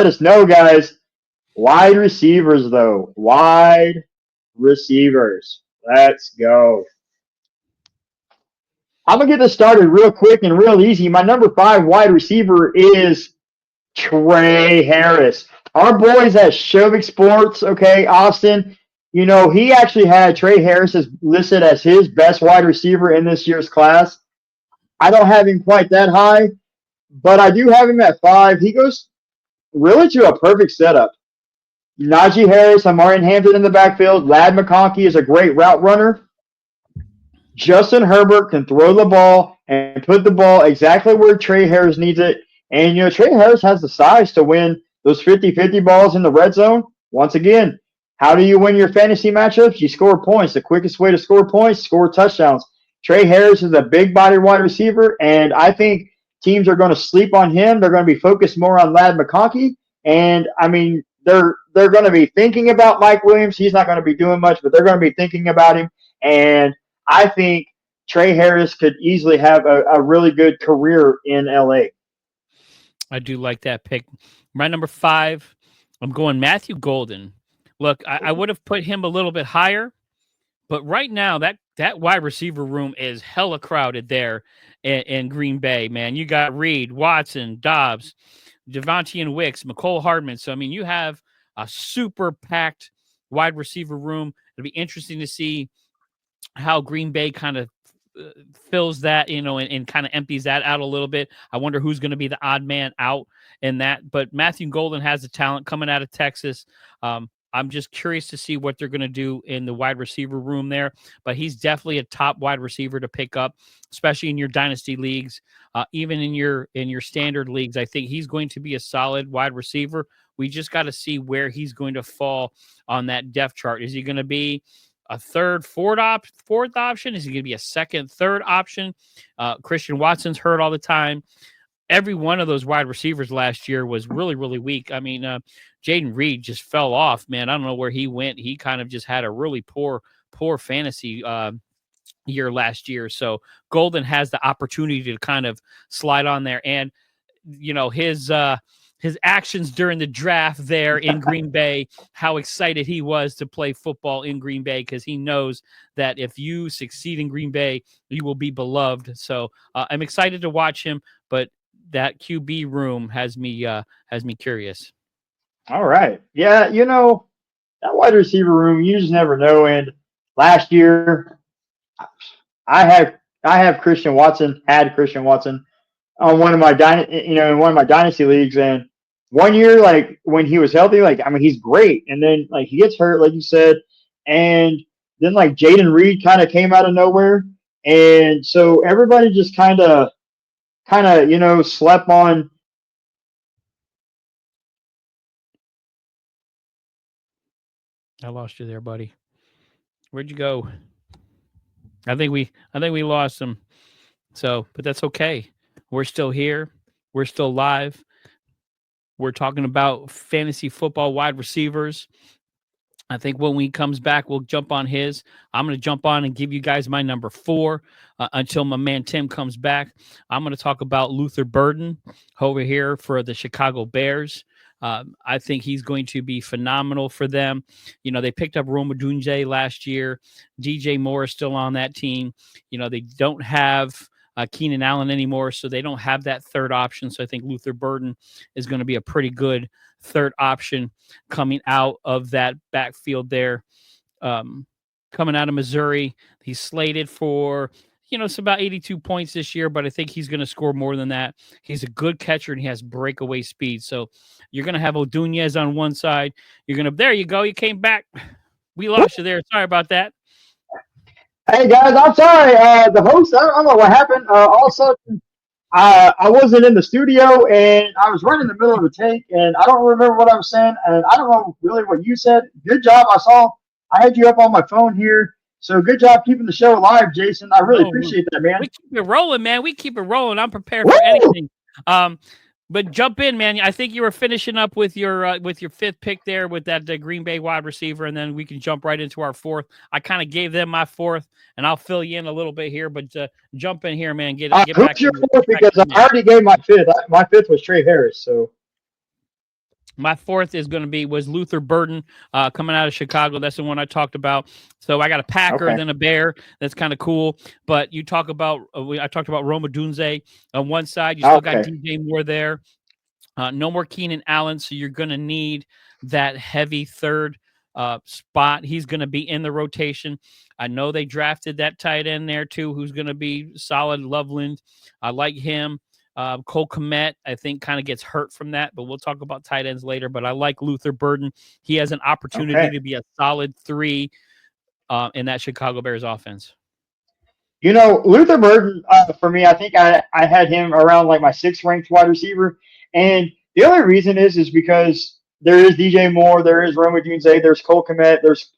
us know, guys. Wide receivers, though. Wide receivers. Let's go. I'm going to get this started real quick and real easy. My number 5 wide receiver is Trey Harris. Our boys at Shovik Sports, okay, Austin, he actually had Trey Harris listed as his best wide receiver in this year's class. I don't have him quite that high, but I do have him at 5. He goes really to a perfect setup. Najee Harris, Amarian Hampton in the backfield. Ladd McConkey is a great route runner. Justin Herbert can throw the ball and put the ball exactly where Trey Harris needs it. And, Trey Harris has the size to win those 50-50 balls in the red zone. Once again, how do you win your fantasy matchups? You score points. The quickest way to score points, score touchdowns. Trey Harris is a big body wide receiver, and I think teams are going to sleep on him. They're going to be focused more on Ladd McConkey. And, they're going to be thinking about Mike Williams. He's not going to be doing much, but they're going to be thinking about him. And I think Trey Harris could easily have a really good career in L.A. I do like that pick. My number 5, I'm going Matthew Golden. Look, I would have put him a little bit higher, but right now that wide receiver room is hella crowded there in Green Bay, man. You got Reed, Watson, Dobbs, Devontae and Wicks, McCole Hardman. So, you have a super packed wide receiver room. It'll be interesting to see how Green Bay kind of fills that, and kind of empties that out a little bit. I wonder who's going to be the odd man out in that. But Matthew Golden has the talent coming out of Texas. I'm just curious to see what they're going to do in the wide receiver room there. But he's definitely a top wide receiver to pick up, especially in your dynasty leagues, even in your standard leagues. I think he's going to be a solid wide receiver. We just got to see where he's going to fall on that depth chart. Is he going to be a third, fourth option? Is he going to be a second, third option? Christian Watson's hurt all the time. Every one of those wide receivers last year was really, really weak. Jaden Reed just fell off, man. I don't know where he went. He kind of just had a really poor fantasy year last year. So Golden has the opportunity to kind of slide on there. And, his actions during the draft there in Green Bay, how excited he was to play football in Green Bay, because he knows that if you succeed in Green Bay, you will be beloved. So I'm excited to watch him, but that QB room has me curious. All right. Yeah, that wide receiver room, you just never know. And last year, I have Christian Watson on one of my in one of my dynasty leagues, and 1 year, like when he was healthy, he's great, and then he gets hurt, like you said, and then Jaden Reed kind of came out of nowhere, and so everybody just kind of slept on. I lost you there, buddy. Where'd you go? I think we lost him. So, but that's okay. We're still here. We're still live. We're talking about fantasy football wide receivers. I think when he comes back, we'll jump on his. I'm going to jump on and give you guys my number 4 until my man Tim comes back. I'm going to talk about Luther Burden over here for the Chicago Bears. I think he's going to be phenomenal for them. They picked up Rome Odunze last year. DJ Moore is still on that team. They don't have Keenan Allen anymore, so they don't have that third option. So I think Luther Burden is going to be a pretty good third option coming out of that backfield there. Coming out of Missouri, he's slated for, it's about 82 points this year, but I think he's going to score more than that. He's a good catcher and he has breakaway speed. So you're going to have Odunze on one side. There you go. You came back. We lost you there. Sorry about that. Hey guys, I'm sorry. The host, I don't know what happened. All of a sudden, I wasn't in the studio and I was right in the middle of a take, and I don't remember what I was saying, and I don't know really what you said. Good job. I had you up on my phone here, so good job keeping the show alive, Jason. I really appreciate that, man. We keep it rolling, man. We keep it rolling. I'm prepared for anything. But jump in, man. I think you were finishing up with your fifth pick there with that Green Bay wide receiver, and then we can jump right into our fourth. I kind of gave them my fourth, and I'll fill you in a little bit here, but jump in here, man. Get back. Who's your fourth? Because I already gave my fifth. My fifth was Trey Harris. So My fourth is going to was Luther Burden coming out of Chicago. That's the one I talked about. So I got a Packer, Okay. then a Bear. That's kind of cool. But you talk about I talked about Roma Dunze on one side. You still got Okay. DJ Moore there. No more Keenan Allen, so you're going to need that heavy third spot. He's going to be in the rotation. I know they drafted that tight end there too, who's going to be solid. Loveland, I like him. Cole Kmet, I think, kind of gets hurt from that, but we'll talk about tight ends later. But I like Luther Burden. He has an opportunity Okay. to be a solid 3 in that Chicago Bears offense. Luther Burden, for me, I think I had him around like my sixth ranked wide receiver. And the only reason is because there is DJ Moore, there is Roma Dunze, there's Cole Kmet, there's,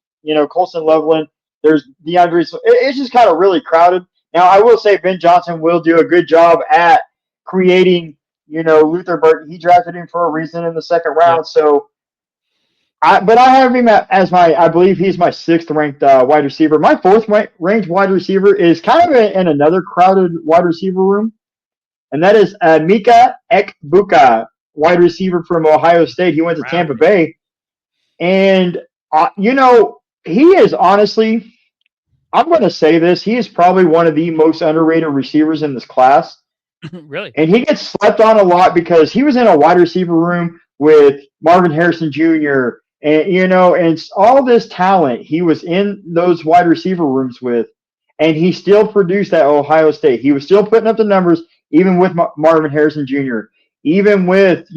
Colson Loveland, there's DeAndre. So it's just kind of really crowded. Now, I will say Ben Johnson will do a good job at creating, Luther Burden. He drafted him for a reason in the second Yep. round. So, but I have him as I believe he's my sixth ranked wide receiver. My fourth ranked wide receiver is kind of in another crowded wide receiver room, and that is Mika Ekbuka, wide receiver from Ohio State. He went to Tampa Bay, and he is honestly, I'm going to say this, he is probably one of the most underrated receivers in this class. Really? And he gets slept on a lot because he was in a wide receiver room with Marvin Harrison Jr. and all this talent he was in those wide receiver rooms with, and he still produced at Ohio State. He was still putting up the numbers, even with Marvin Harrison Jr., even with,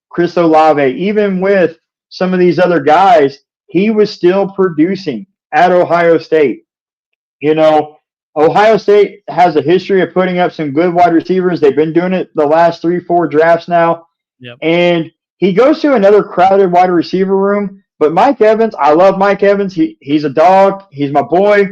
Chris Olave, even with some of these other guys, he was still producing at Ohio State. Ohio State has a history of putting up some good wide receivers. They've been doing it the last 3-4 drafts now. Yep. And he goes to another crowded wide receiver room. But Mike Evans, I love Mike Evans. He's a dog. He's my boy.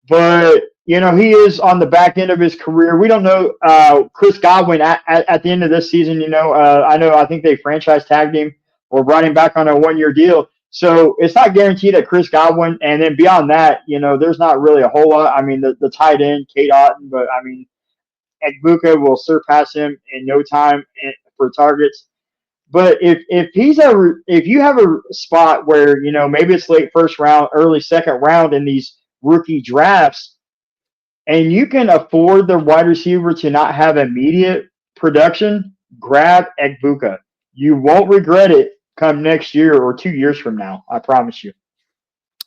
But, he is on the back end of his career. We don't know Chris Godwin at the end of this season. I think they franchise tagged him or brought him back on a 1-year deal. So it's not guaranteed that Chris Godwin, and then beyond that, there's not really a whole lot. I mean, the tight end, Kate Otten, but I mean, Ekbuka will surpass him in no time for targets. But if you have a spot where maybe it's late first round, early second round in these rookie drafts, and you can afford the wide receiver to not have immediate production, grab Ekbuka. You won't regret it come next year or 2 years from now. I promise you.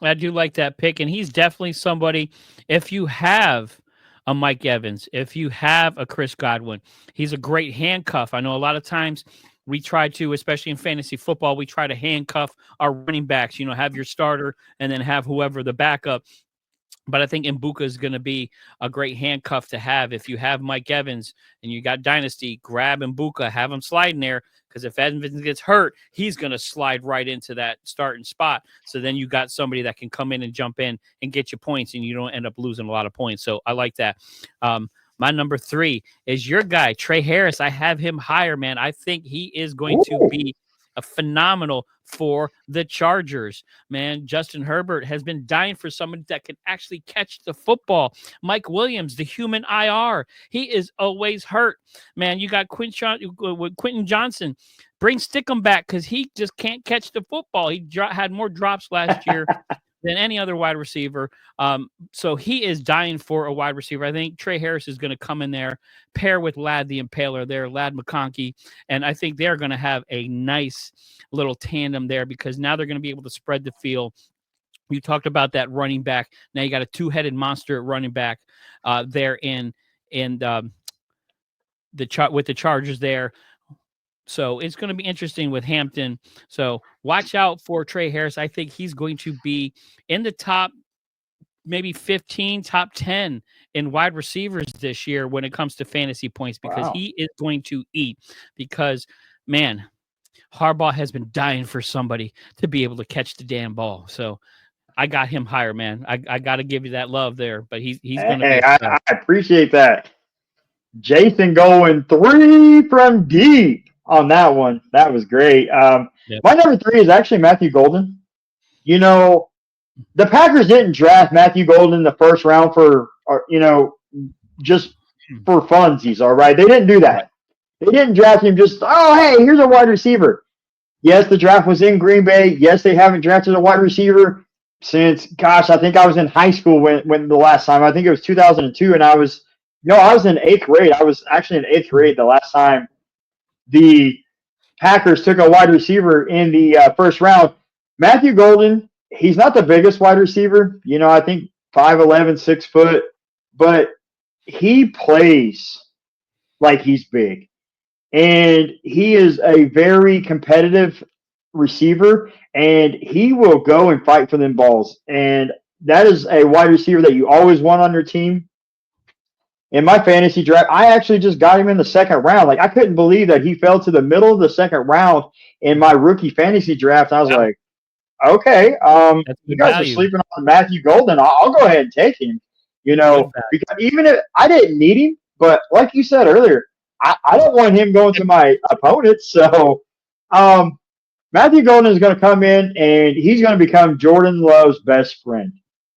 I do like that pick, and he's definitely somebody. If you have a Mike Evans, if you have a Chris Godwin, he's a great handcuff. I know a lot of times we try to, especially in fantasy football, we try to handcuff our running backs. Have your starter and then have whoever the backup. But I think Mbuka is going to be a great handcuff to have. If you have Mike Evans and you got Dynasty, grab Mbuka, have him slide in there. Because if Evans gets hurt, he's going to slide right into that starting spot. So then you got somebody that can come in and jump in and get you points, and you don't end up losing a lot of points. So I like that. My number 3 is your guy, Trey Harris. I have him higher, man. I think he is going to be a phenomenal for the Chargers. Man, Justin Herbert has been dying for somebody that can actually catch the football. Mike Williams, the human IR, he is always hurt. Man, you got Quentin Johnson. Bring Stickum back because he just can't catch the football. He had more drops last year than any other wide receiver. So he is dying for a wide receiver. I think Trey Harris is going to come in there, pair with Lad the Impaler there, Lad McConkey, and I think they're going to have a nice little tandem there because now they're going to be able to spread the field. You talked about that running back. Now you got a two-headed monster at running back there with the Chargers there. So it's going to be interesting with Hampton. So watch out for Trey Harris. I think he's going to be in the top maybe 15, top 10 in wide receivers this year when it comes to fantasy points because he is going to eat because, man, Harbaugh has been dying for somebody to be able to catch the damn ball. So I got him higher, man. I got to give you that love there, but he's going to be. I appreciate that. Jason going 3 from deep on that one. That was great. My number 3 is actually Matthew Golden. The Packers didn't draft Matthew Golden in the first round just for funsies, all right? They didn't do that. They didn't draft him just, oh, hey, here's a wide receiver. Yes, the draft was in Green Bay. Yes, they haven't drafted a wide receiver since, gosh, I think I was in high school when the last time. I think it was 2002, and I was no, I was in eighth grade. I was actually in eighth grade the last time the Packers took a wide receiver in the first round. Matthew Golden, he's not the biggest wide receiver. I think 5'11", 6 foot, but he plays like he's big. And he is a very competitive receiver, and he will go and fight for them balls. And that is a wide receiver that you always want on your team. In my fantasy draft, I actually just got him in the second round. Like I couldn't believe that he fell to the middle of the second round in my rookie fantasy draft. I was Wow, like, okay, that's you good guys are value. sleeping on Matthew Golden. I'll go ahead and take him. Good value. Because even if I didn't need him, but like you said earlier, I don't want him going to my opponents. So um, Matthew Golden is going to come in and he's going to become Jordan Love's best friend.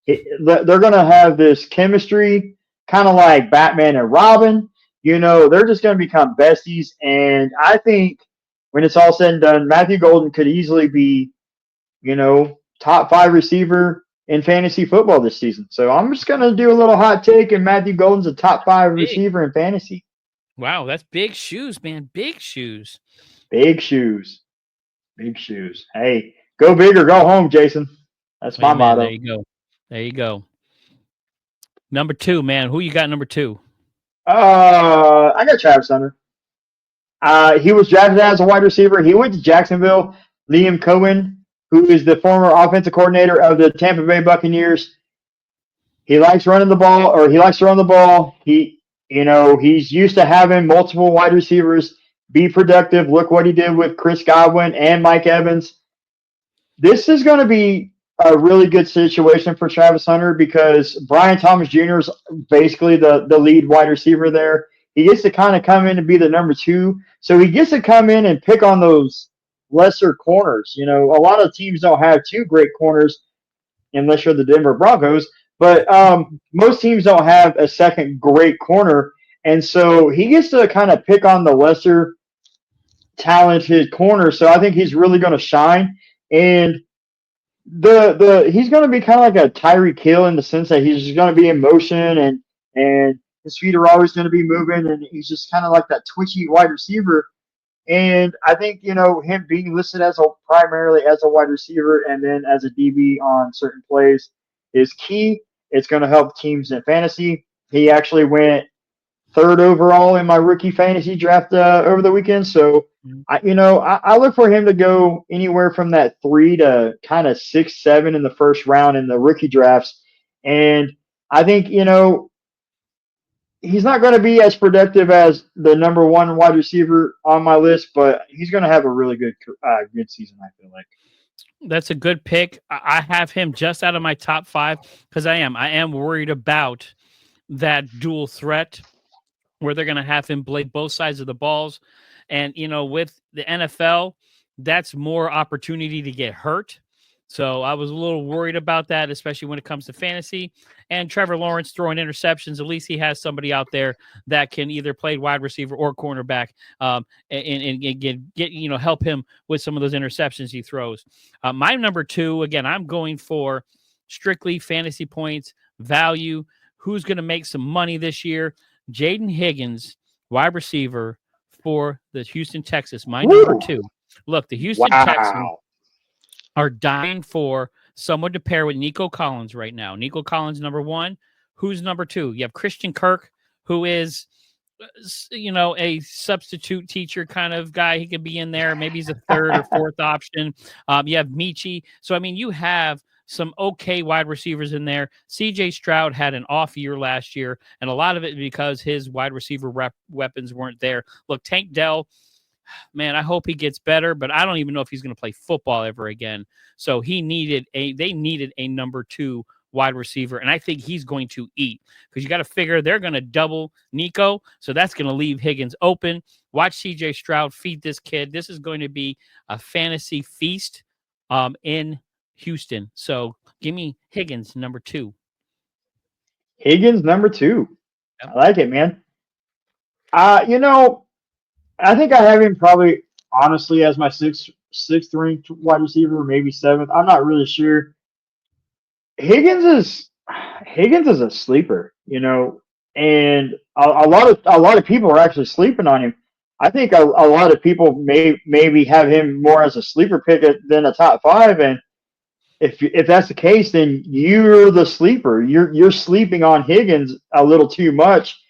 They're going to have this chemistry, kind of like Batman and Robin. They're just going to become besties. And I think when it's all said and done, Matthew Golden could easily be, top 5 receiver in fantasy football this season. So I'm just going to do a little hot take, and Matthew Golden's a top 5 Big. receiver in fantasy. Wow, that's big shoes, man. Big shoes. Big shoes. Big shoes. Hey, go big or go home, Jason. That's my Amen. There motto. you go. There you go. Number 2, man. Who you got number 2? I got Travis Hunter. He was drafted as a wide receiver. He went to Jacksonville. Liam Cohen, who is the former offensive coordinator of the Tampa Bay Buccaneers, he likes running the ball, or he likes to run the ball. He's used to having multiple wide receivers be productive. Look what he did with Chris Godwin and Mike Evans. This is going to be a really good situation for Travis Hunter because Brian Thomas Jr. is basically the lead wide receiver there. He gets to kind of come in and be the number 2. So he gets to come in and pick on those lesser corners. A lot of teams don't have 2 great corners unless you're the Denver Broncos. But most teams don't have a second great corner. And so he gets to kind of pick on the lesser talented corner. So I think he's really going to shine. And he's going to be kind of like a Tyreek Hill in the sense that he's just going to be in motion and his feet are always going to be moving, and he's just kind of like that twitchy wide receiver. And I think him being listed as primarily as a wide receiver and then as a DB on certain plays is key. It's going to help teams in fantasy. He actually went third overall in my rookie fantasy draft over the weekend. So, I look for him to go anywhere from that 3 to kind of 6, 7 in the first round in the rookie drafts. And I think, he's not going to be as productive as the number 1 wide receiver on my list, but he's going to have a really good season, I feel like. That's a good pick. I have him just out of my top 5 because I am worried about that dual threat where they're going to have him play both sides of the balls. And, with the NFL, that's more opportunity to get hurt. So I was a little worried about that, especially when it comes to fantasy. And Trevor Lawrence throwing interceptions, at least he has somebody out there that can either play wide receiver or cornerback, and get help him with some of those interceptions he throws. My number 2, again, I'm going for strictly fantasy points, value. Who's going to make some money this year? Jaden Higgins, wide receiver for the Houston Texans. My number 2. Look, the Houston Texans Wow. are dying for someone to pair with Nico Collins right now. Nico Collins, number 1. Who's number 2? You have Christian Kirk, who is, a substitute teacher kind of guy. He could be in there. Maybe he's a third or fourth option. You have Michi. So, you have some okay wide receivers in there. CJ Stroud had an off year last year, and a lot of it because his wide receiver weapons weren't there. Look, Tank Dell, man, I hope he gets better, but I don't even know if he's going to play football ever again. So they needed a number 2 wide receiver, and I think he's going to eat because you got to figure they're going to double Nico, so that's going to leave Higgins open. Watch CJ Stroud feed this kid. This is going to be a fantasy feast in Houston. So give me Higgins, number 2. Higgins, number 2. Yep. I like it, man. I think I have him probably, honestly, as my sixth ranked wide receiver, maybe seventh. I'm not really sure. Higgins is a sleeper, and a lot of people are actually sleeping on him. I think a lot of people maybe have him more as a sleeper pick than a top five, and if that's the case, then you're the sleeper. You're sleeping on Higgins a little too much.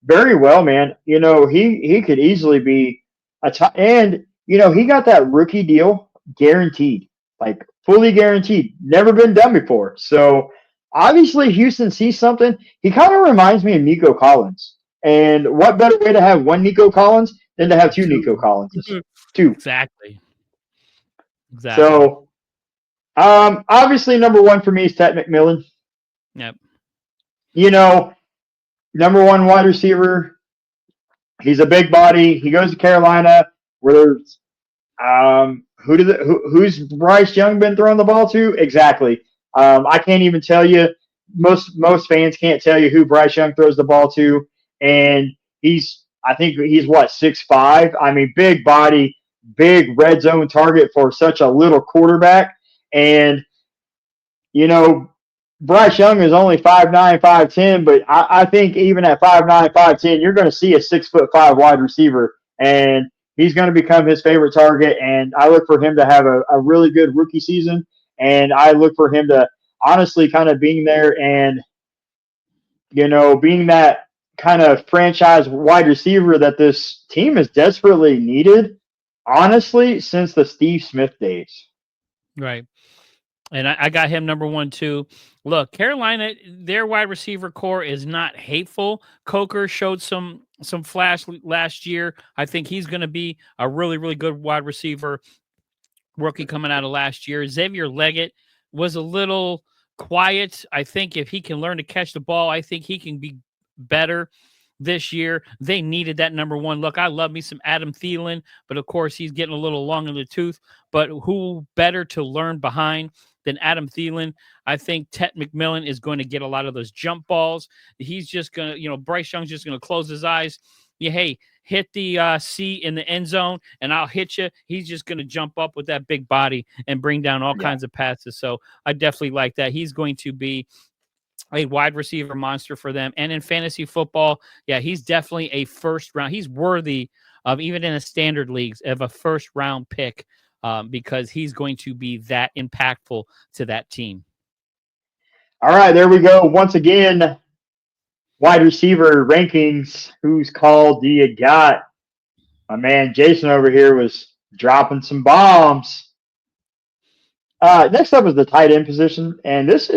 Very well, man. He could easily be a top, and he got that rookie deal guaranteed, like fully guaranteed. Never been done before. So obviously Houston sees something. He kind of reminds me of Nico Collins. And what better way to have one Nico Collins than to have two Nico Collinses? Two. Exactly. So obviously number one for me is Ted McMillan. Yep. Number one wide receiver. He's a big body. He goes to Carolina, where there's who's Bryce Young been throwing the ball to? Exactly. I can't even tell you. Most fans can't tell you who Bryce Young throws the ball to, and I think he's what 6'5". I mean, big body, big red zone target for such a little quarterback, and Bryce Young is only 5'9", 5'10", but I think even at 5'9", 5'10", you're going to see a 6'5" wide receiver, and he's going to become his favorite target. And I look for him to have a really good rookie season, and I look for him to honestly kind of being there and being that kind of franchise wide receiver that this team has desperately needed, honestly, since the Steve Smith days. Right. And I got him number one too. Look, Carolina, their wide receiver core is not hateful. Coker showed some flash last year. I think he's going to be a really, really good wide receiver rookie coming out of last year. Xavier Leggett was a little quiet. I think if he can learn to catch the ball, I think he can be better this year. They needed that number one. Look, I love me some Adam Thielen, but of course he's getting a little long in the tooth. But who better to learn behind than Adam Thielen? I think Ted McMillan is going to get a lot of those jump balls. He's just going to, Bryce Young's just going to close his eyes. Yeah, hey, hit the C in the end zone, and I'll hit you. He's just going to jump up with that big body and bring down all kinds of passes. So I definitely like that. He's going to be a wide receiver monster for them. And in fantasy football, yeah, he's definitely a first round. He's worthy of, even in a standard leagues, of a first round pick because he's going to be that impactful to that team. All right, there we go. Once again, wide receiver rankings. Whose call do you got? My man Jason over here was dropping some bombs. Next up is the tight end position, and this